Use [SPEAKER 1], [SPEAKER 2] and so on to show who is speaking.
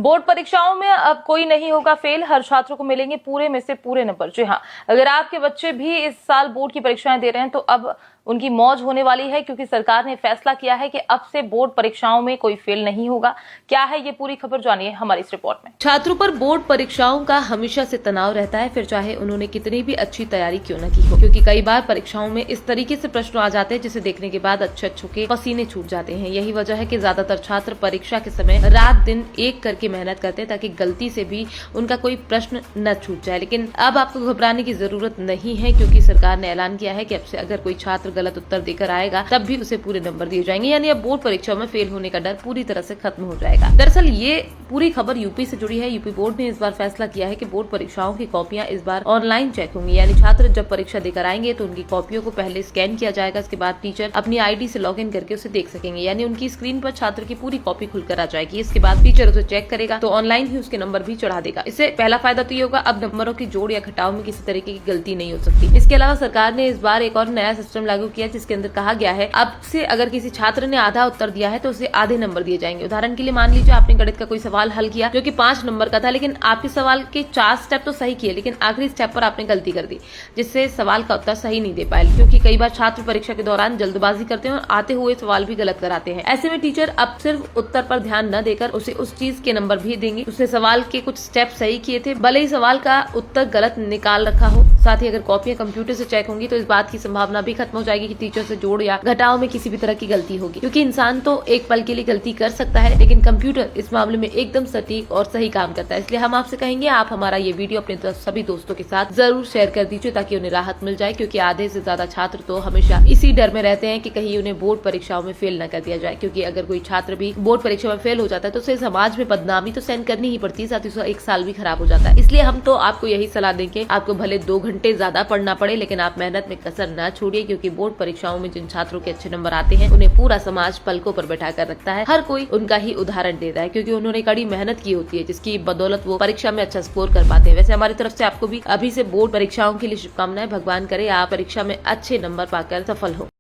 [SPEAKER 1] Board परीक्षाओं में अब कोई नहीं होगा फेल, हर छात्र को मिलेंगे पूरे में से पूरे नंबर। जी हाँ, अगर आपके बच्चे भी इस साल बोर्ड की परीक्षाएं दे रहे हैं तो अब उनकी मौज होने वाली है, क्योंकि सरकार ने फैसला किया है कि अब से बोर्ड परीक्षाओं में कोई फेल नहीं होगा। क्या है ये पूरी खबर, जानिए हमारी इस रिपोर्ट में। छात्रों पर बोर्ड परीक्षाओं का हमेशा से तनाव रहता है, फिर चाहे उन्होंने कितनी भी अच्छी तैयारी क्यों न की हो, क्योंकि कई बार परीक्षाओं में इस तरीके से प्रश्न आ जाते हैं जिसे देखने के बाद अच्छे के पसीने छूट जाते हैं। यही वजह है कि ज्यादातर छात्र परीक्षा के समय रात दिन एक करके मेहनत करते हैं ताकि गलती से भी उनका कोई प्रश्न न छूट जाए। लेकिन अब आपको घबराने की जरूरत नहीं है, क्योंकि सरकार ने ऐलान किया है कि अब से अगर कोई छात्र गलत उत्तर देकर आएगा तब भी उसे पूरे नंबर दिए जाएंगे, यानी अब बोर्ड परीक्षा में फेल होने का डर पूरी तरह से खत्म हो जाएगा। दरअसल ये पूरी खबर यूपी से जुड़ी है। यूपी बोर्ड ने इस बार फैसला किया है कि बोर्ड परीक्षाओं की कॉपियां इस बार ऑनलाइन चेक होंगी, यानी छात्र जब परीक्षा देकर आएंगे तो उनकी कॉपियों को पहले स्कैन किया जाएगा, इसके बाद टीचर अपनी आईडी से लॉगिन करके उसे देख सकेंगे, यानी उनकी स्क्रीन पर छात्र की पूरी कॉपी खुलकर आ जाएगी। इसके बाद टीचर उसे चेक करेगा तो ऑनलाइन ही उसके नंबर भी चढ़ा देगा। इससे पहला फायदा तो ये होगा, अब नंबरों की जोड़ या घटाव में किसी तरीके की गलती नहीं हो सकती। इसके अलावा सरकार ने इस बार एक और नया सिस्टम लागू किया, जिसके अंदर कहा गया है अब से अगर किसी छात्र ने आधा उत्तर दिया है तो उसे आधे नंबर दिए जाएंगे। उदाहरण के लिए मान लीजिए आपने गणित का कोई सवाल हल किया जो कि 5 नंबर का था, लेकिन आपके सवाल के 4 स्टेप तो सही किए, लेकिन आखिरी स्टेप पर आपने गलती कर दी, जिससे सवाल का उत्तर सही नहीं दे पाए। क्योंकि कई बार छात्र परीक्षा के दौरान जल्दबाजी करते हैं और आते हुए सवाल भी गलत कराते हैं। ऐसे में टीचर अब सिर्फ उत्तर पर ध्यान न देकर उसे उस चीज के नंबर भी देंगे उसने सवाल के कुछ स्टेप सही किए थे, भले ही सवाल का उत्तर गलत निकाल रखा हो। साथ ही अगर कॉपियां कंप्यूटर से चेक होंगी तो इस बात की संभावना भी खत्म हो जाएगी कि टीचर से जोड़ या घटाव में किसी भी तरह की गलती होगी, क्योंकि इंसान तो एक पल के लिए गलती कर सकता है, लेकिन कंप्यूटर इस मामले में एकदम सटीक और सही काम करता है। इसलिए हम आपसे कहेंगे आप हमारा ये वीडियो अपने सभी दोस्तों के साथ जरूर शेयर कर दीजिए ताकि उन्हें राहत मिल जाए, क्योंकि आधे से ज्यादा छात्र तो हमेशा इसी डर में रहते हैं कि कहीं उन्हें बोर्ड परीक्षाओं में फेल न कर दिया जाए। क्योंकि अगर कोई छात्र भी बोर्ड परीक्षा में फेल हो जाता है तो उसे समाज में बदनामी तो सहन करनी ही पड़ती है, साथ ही उसका एक साल भी खराब हो जाता है। इसलिए हम तो आपको यही सलाह देंगे, आपको भले 2 घंटे ज्यादा पढ़ना पड़े, लेकिन आप मेहनत में कसर न छोड़िए, क्योंकि बोर्ड परीक्षाओं में जिन छात्रों के अच्छे नंबर आते हैं उन्हें पूरा समाज पलकों पर बैठा कर रखता है। हर कोई उनका ही उदाहरण देता है, क्योंकि उन्होंने कड़ी मेहनत की होती है, जिसकी बदौलत वो परीक्षा में अच्छा स्कोर कर पाते हैं। वैसे हमारी तरफ से आपको भी अभी से बोर्ड परीक्षाओं के लिए शुभकामनाएं। भगवान करे आप परीक्षा में अच्छे नंबर पाकर सफल हो।